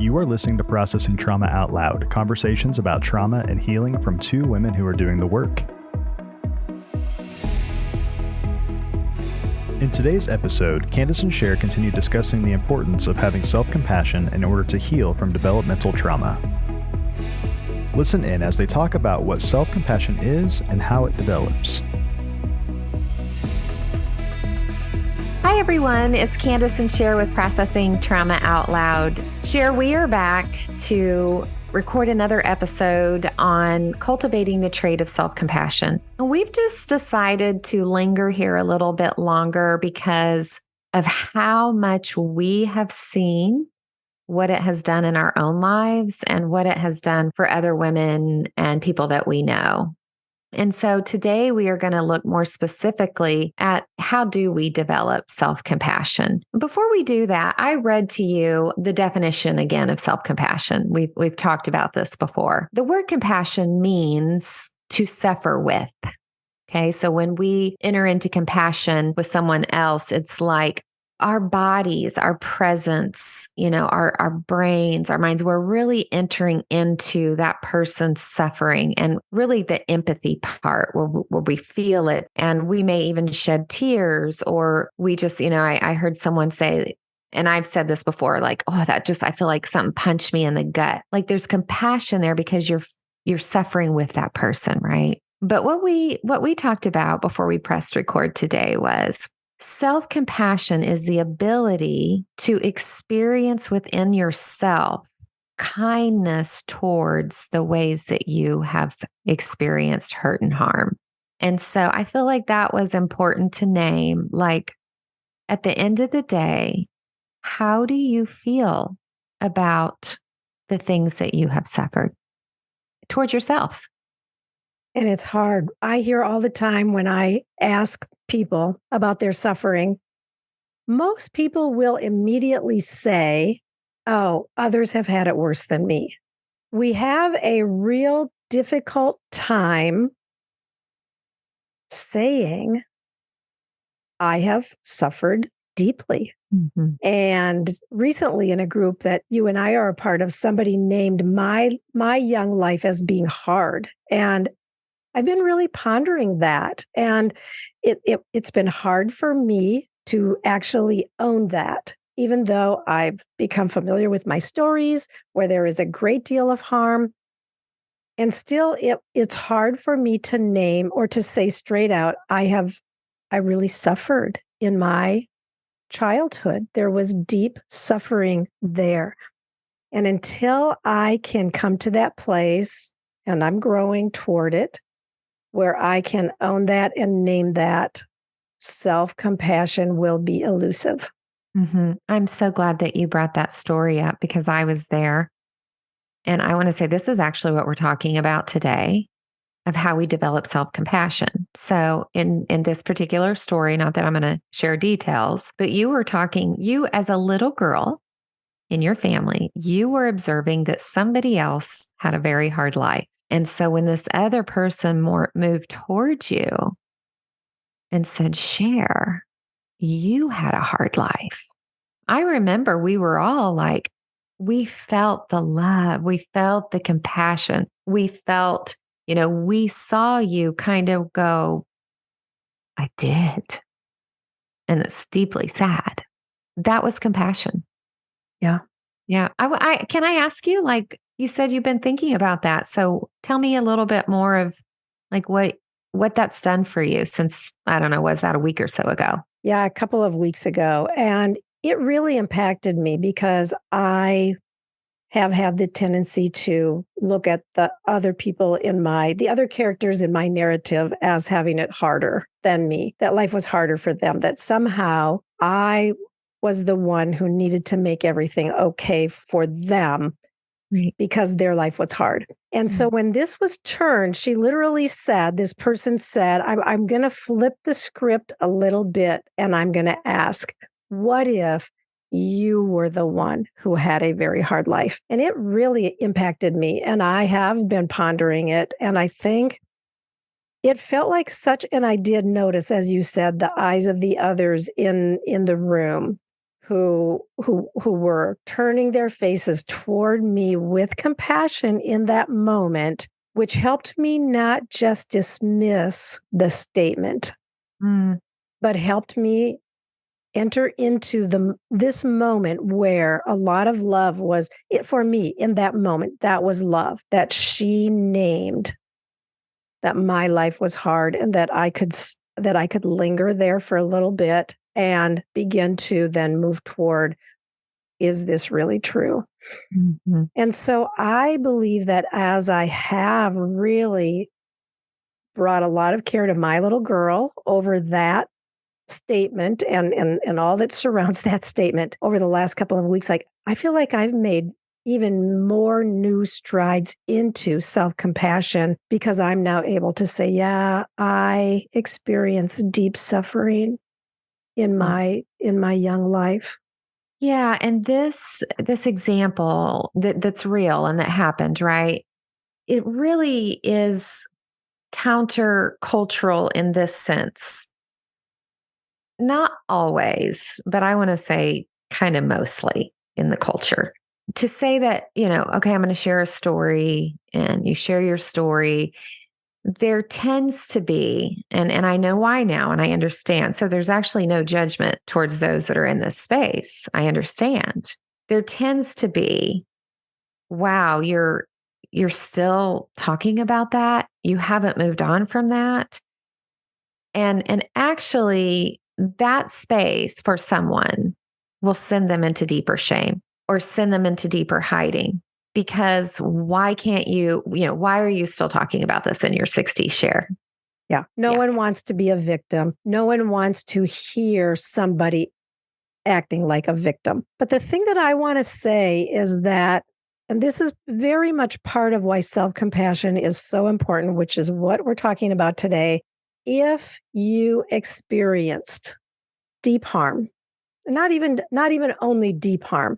You are listening to Processing Trauma Out Loud, conversations about trauma and healing from two women who are doing the work. In today's episode, Kandace and Sher continue discussing the importance of having self-compassion in order to heal from developmental trauma. Listen in as they talk about what self-compassion is and how it develops. Hi, everyone. It's Kandace and Sher with Processing Trauma Out Loud. Sher, we are back to record another episode on cultivating the trait of self-compassion. And we've just decided to linger here a little bit longer because of how much we have seen what it has done in our own lives and what it has done for other women and people that we know. And so today we are going to look more specifically at how do we develop self-compassion. Before we do that, I read to you the definition again of self-compassion. We've talked about this before. The word compassion means to suffer with. Okay, so when we enter into compassion with someone else, it's like our bodies, our presence, our brains, our minds, we're really entering into that person's suffering and really the empathy part where we feel it. And we may even shed tears, or we just, I heard someone say, and I've said this before, like, oh, I feel like something punched me in the gut. Like there's compassion there because you're suffering with that person, right? But what we talked about before we pressed record today was self-compassion is the ability to experience within yourself kindness towards the ways that you have experienced hurt and harm. And so I feel like that was important to name. Like at the end of the day, how do you feel about the things that you have suffered towards yourself? And it's hard. I hear all the time when I ask people about their suffering, most people will immediately say, oh, others have had it worse than me. We have a real difficult time saying, I have suffered deeply. Mm-hmm. And recently in a group that you and I are a part of, somebody named my young life as being hard. And I've been really pondering that. And it's been hard for me to actually own that, even though I've become familiar with my stories where there is a great deal of harm. And still, it's hard for me to name or to say straight out, I really suffered in my childhood. There was deep suffering there. And until I can come to that place, and I'm growing toward it, where I can own that and name that, self-compassion will be elusive. Mm-hmm. I'm so glad that you brought that story up because I was there. And I want to say this is actually what we're talking about today, of how we develop self-compassion. So in this particular story, not that I'm going to share details, but you as a little girl in your family, you were observing that somebody else had a very hard life. And so when this other person moved towards you and said, Sher, you had a hard life. I remember we were all like, we felt the love. We felt the compassion. We felt, we saw you kind of go, I did. And it's deeply sad. That was compassion. Yeah. Yeah. Can I ask you, like, you said you've been thinking about that. So tell me a little bit more of like what that's done for you since, I don't know, was that a week or so ago? Yeah, a couple of weeks ago. And it really impacted me because I have had the tendency to look at the other people the other characters in my narrative as having it harder than me, that life was harder for them, that somehow I was the one who needed to make everything okay for them. Right. Because their life was hard. And so when this was turned, this person said, I'm going to flip the script a little bit and I'm going to ask, what if you were the one who had a very hard life? And it really impacted me. And I have been pondering it. And I think it felt like and I did notice, as you said, the eyes of the others in the room who were turning their faces toward me with compassion in that moment, which helped me not just dismiss the statement, but helped me enter into this moment where a lot of love was it for me in that moment. That was love that she named, that my life was hard and that I could linger there for a little bit and begin to then move toward, is this really true? Mm-hmm. And so I believe that as I have really brought a lot of care to my little girl over that statement and all that surrounds that statement over the last couple of weeks, like I feel like I've made even more new strides into self-compassion because I'm now able to say, yeah, I experienced deep suffering in my young life. Yeah, and this example that's real and that happened, right? It really is countercultural in this sense. Not always, but I want to say kind of mostly in the culture. To say that, okay, I'm going to share a story and you share your story, there tends to be, and I know why now, and I understand. So there's actually no judgment towards those that are in this space. I understand. There tends to be, wow, you're still talking about that. You haven't moved on from that. And actually that space for someone will send them into deeper shame or send them into deeper hiding. Because why can't why are you still talking about this in your 60s, Sher? Yeah. No one wants to be a victim. No one wants to hear somebody acting like a victim. But the thing that I want to say is that, and this is very much part of why self-compassion is so important, which is what we're talking about today. If you experienced deep harm, not even only deep harm,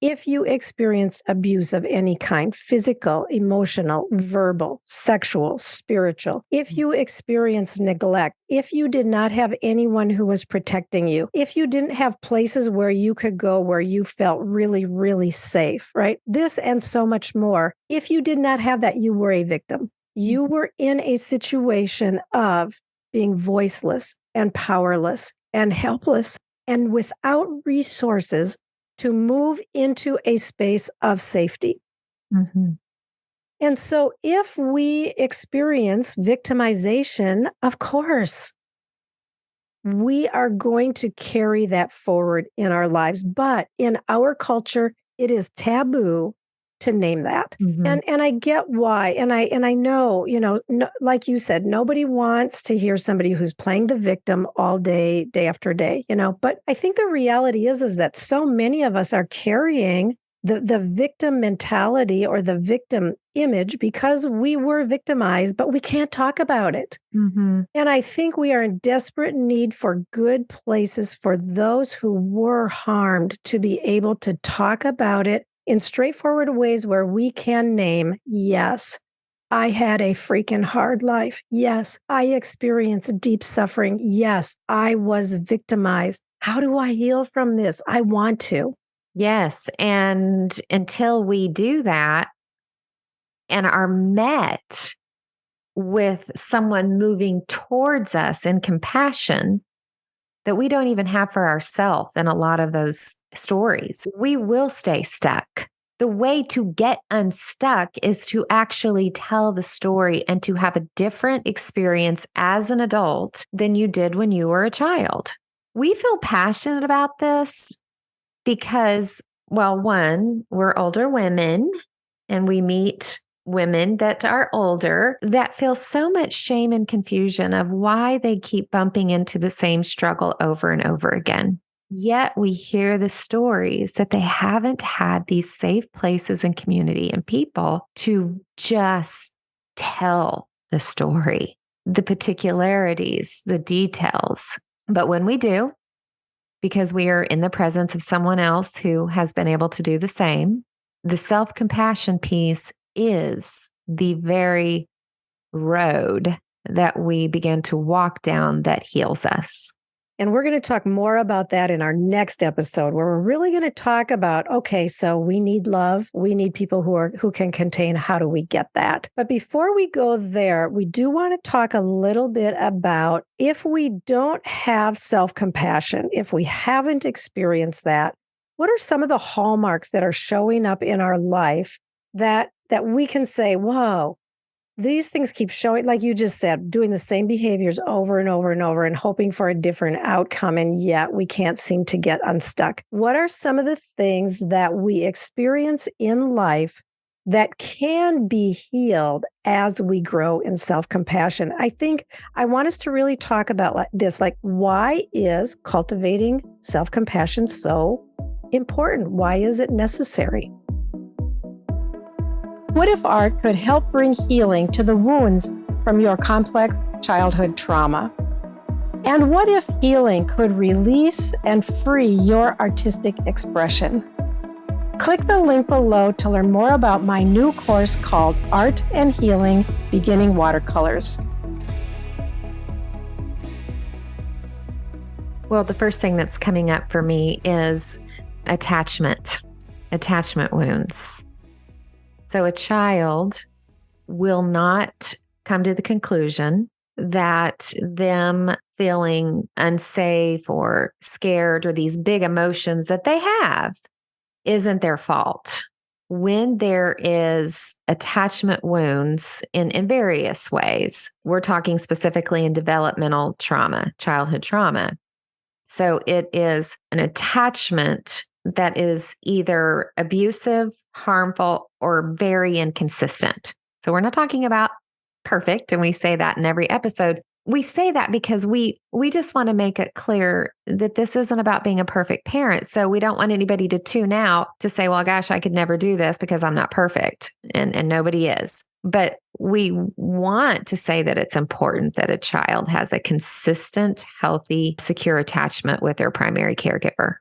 if you experienced abuse of any kind, physical, emotional, verbal, sexual, spiritual, if you experienced neglect, if you did not have anyone who was protecting you, if you didn't have places where you could go where you felt really, really safe, right? This and so much more. If you did not have that, you were a victim. You were in a situation of being voiceless and powerless and helpless and without resources to move into a space of safety. Mm-hmm. And so if we experience victimization, of course, we are going to carry that forward in our lives. But in our culture, it is taboo to name that. Mm-hmm. And I get why. And I know, like you said, nobody wants to hear somebody who's playing the victim all day, day after day, but I think the reality is that so many of us are carrying the victim mentality or the victim image because we were victimized, but we can't talk about it. Mm-hmm. And I think we are in desperate need for good places for those who were harmed to be able to talk about it in straightforward ways where we can name, yes, I had a freaking hard life. Yes, I experienced deep suffering. Yes, I was victimized. How do I heal from this? I want to. Yes. And until we do that and are met with someone moving towards us in compassion that we don't even have for ourselves in a lot of those stories, we will stay stuck. The way to get unstuck is to actually tell the story and to have a different experience as an adult than you did when you were a child. We feel passionate about this because, well, one, we're older women and we meet women that are older that feel so much shame and confusion of why they keep bumping into the same struggle over and over again. Yet we hear the stories that they haven't had these safe places and community and people to just tell the story, the particularities, the details. But when we do, because we are in the presence of someone else who has been able to do the same, the self-compassion piece is the very road that we begin to walk down that heals us. And we're going to talk more about that in our next episode, where we're really going to talk about, okay, so we need love. We need people who can contain. How do we get that? But before we go there, we do want to talk a little bit about if we don't have self-compassion, if we haven't experienced that, what are some of the hallmarks that are showing up in our life that we can say, whoa, these things keep showing, like you just said, doing the same behaviors over and over and over and hoping for a different outcome. And yet we can't seem to get unstuck. What are some of the things that we experience in life that can be healed as we grow in self-compassion? I think I want us to really talk about this, like, why is cultivating self-compassion so important? Why is it necessary? What if art could help bring healing to the wounds from your complex childhood trauma? And what if healing could release and free your artistic expression? Click the link below to learn more about my new course called Art and Healing Beginning Watercolors. Well, the first thing that's coming up for me is attachment wounds. So a child will not come to the conclusion that them feeling unsafe or scared or these big emotions that they have isn't their fault. When there is attachment wounds in various ways, we're talking specifically in developmental trauma, childhood trauma. So it is an attachment that is either abusive, harmful, or very inconsistent. So we're not talking about perfect, and we say that in every episode. We say that because we just want to make it clear that this isn't about being a perfect parent. So we don't want anybody to tune out to say, well, gosh, I could never do this because I'm not perfect, and nobody is. But we want to say that it's important that a child has a consistent, healthy, secure attachment with their primary caregiver.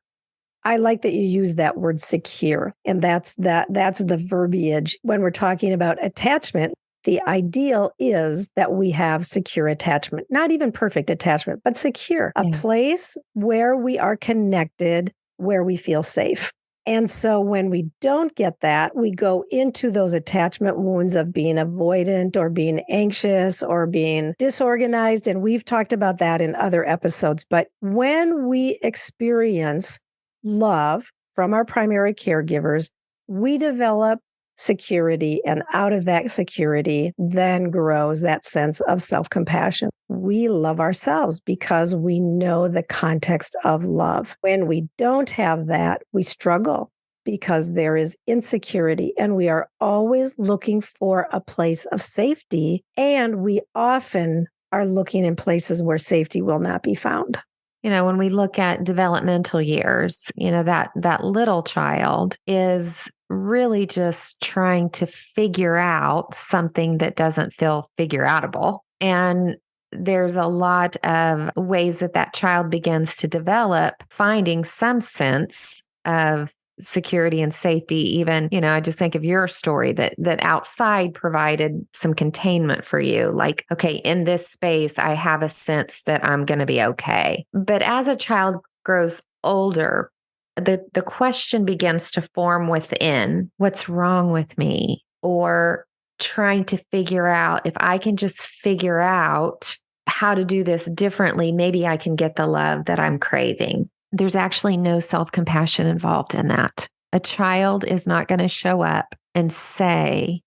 I like that you use that word secure. And that's the verbiage. When we're talking about attachment, the ideal is that we have secure attachment, not even perfect attachment, but secure, a place where we are connected, where we feel safe. And so when we don't get that, we go into those attachment wounds of being avoidant or being anxious or being disorganized. And we've talked about that in other episodes. But when we experience love from our primary caregivers, we develop security, and out of that security then grows that sense of self-compassion. We love ourselves because we know the context of love. When we don't have that, we struggle because there is insecurity, and we are always looking for a place of safety, and we often are looking in places where safety will not be found. You know, when we look at developmental years, you know, that little child is really just trying to figure out something that doesn't feel figure outable. And there's a lot of ways that child begins to develop, finding some sense of security and safety. Even, you know, I just think of your story that outside provided some containment for you. Like, okay, in this space, I have a sense that I'm going to be okay. But as a child grows older, the question begins to form within, what's wrong with me? Or trying to figure out, if I can just figure out how to do this differently, maybe I can get the love that I'm craving. There's actually no self-compassion involved in that. A child is not going to show up and say,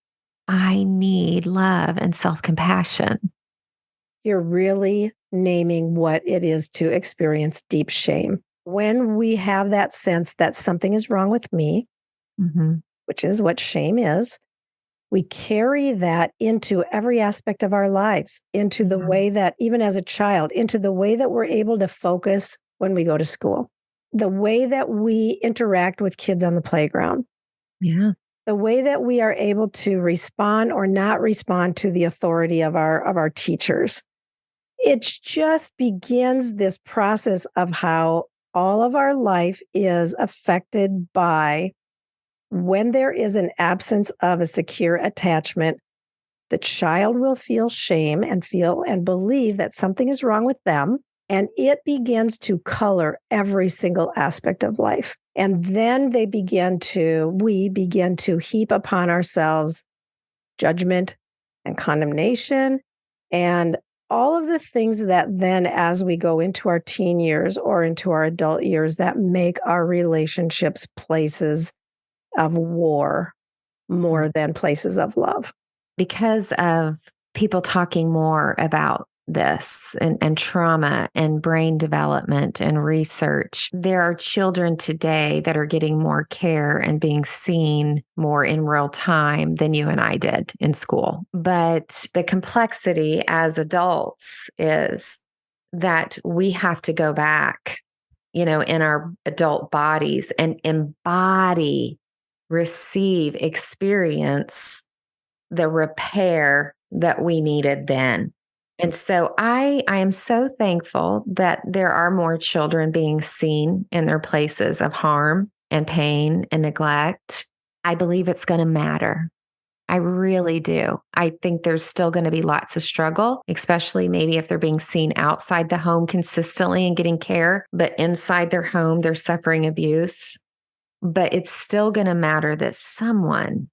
I need love and self-compassion. You're really naming what it is to experience deep shame. When we have that sense that something is wrong with me, which is what shame is, we carry that into every aspect of our lives, into the way that, even as a child, into the way that we're able to focus when we go to school, the way that we interact with kids on the playground, the way that we are able to respond or not respond to the authority of our teachers. It just begins this process of how all of our life is affected by, when there is an absence of a secure attachment, the child will feel shame and believe that something is wrong with them. And it begins to color every single aspect of life. And then we begin to heap upon ourselves judgment and condemnation and all of the things that then, as we go into our teen years or into our adult years, that make our relationships places of war more than places of love. Because of people talking more about this and trauma and brain development and research, there are children today that are getting more care and being seen more in real time than you and I did in school. But the complexity as adults is that we have to go back, in our adult bodies and embody, receive, experience the repair that we needed then. And so I am so thankful that there are more children being seen in their places of harm and pain and neglect. I believe it's going to matter. I really do. I think there's still going to be lots of struggle, especially maybe if they're being seen outside the home consistently and getting care, but inside their home, they're suffering abuse. But it's still going to matter that someone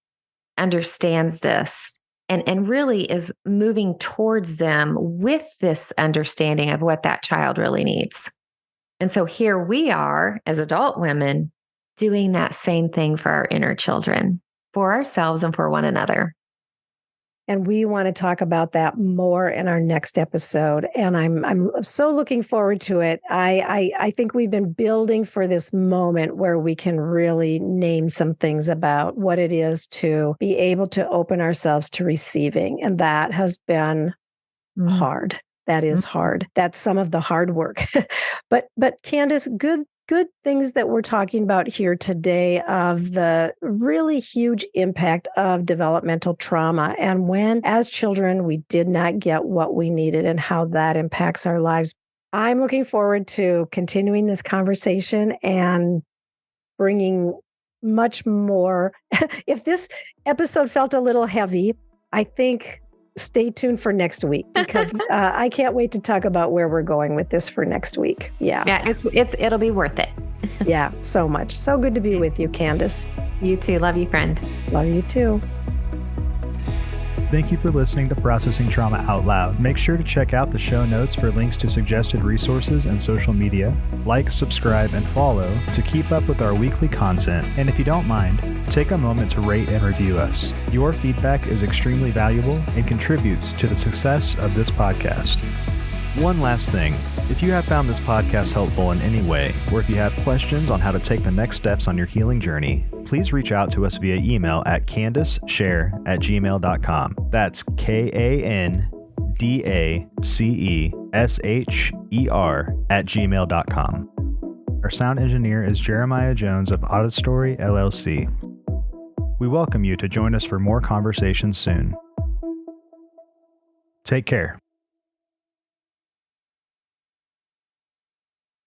understands this and really is moving towards them with this understanding of what that child really needs. And so here we are as adult women doing that same thing for our inner children, for ourselves and for one another. And we want to talk about that more in our next episode. And I'm so looking forward to it. I think we've been building for this moment where we can really name some things about what it is to be able to open ourselves to receiving. And that has been hard. That is hard. That's some of the hard work. But Kandace, good things that we're talking about here today of the really huge impact of developmental trauma and when, as children, we did not get what we needed and how that impacts our lives. I'm looking forward to continuing this conversation and bringing much more. If this episode felt a little heavy, I think stay tuned for next week because I can't wait to talk about where we're going with this for next week. Yeah, it'll be worth it. Yeah, so much. So good to be with you, Kandace. You too. Love you, friend. Love you too. Thank you for listening to Processing Trauma Out Loud. Make sure to check out the show notes for links to suggested resources and social media. Like, subscribe, and follow to keep up with our weekly content. And if you don't mind, take a moment to rate and review us. Your feedback is extremely valuable and contributes to the success of this podcast. One last thing. If you have found this podcast helpful in any way, or if you have questions on how to take the next steps on your healing journey, please reach out to us via email at KandaceSher@gmail.com. That's KandaceSher@gmail.com. Our sound engineer is Jeremiah Jones of Auditory LLC. We welcome you to join us for more conversations soon. Take care.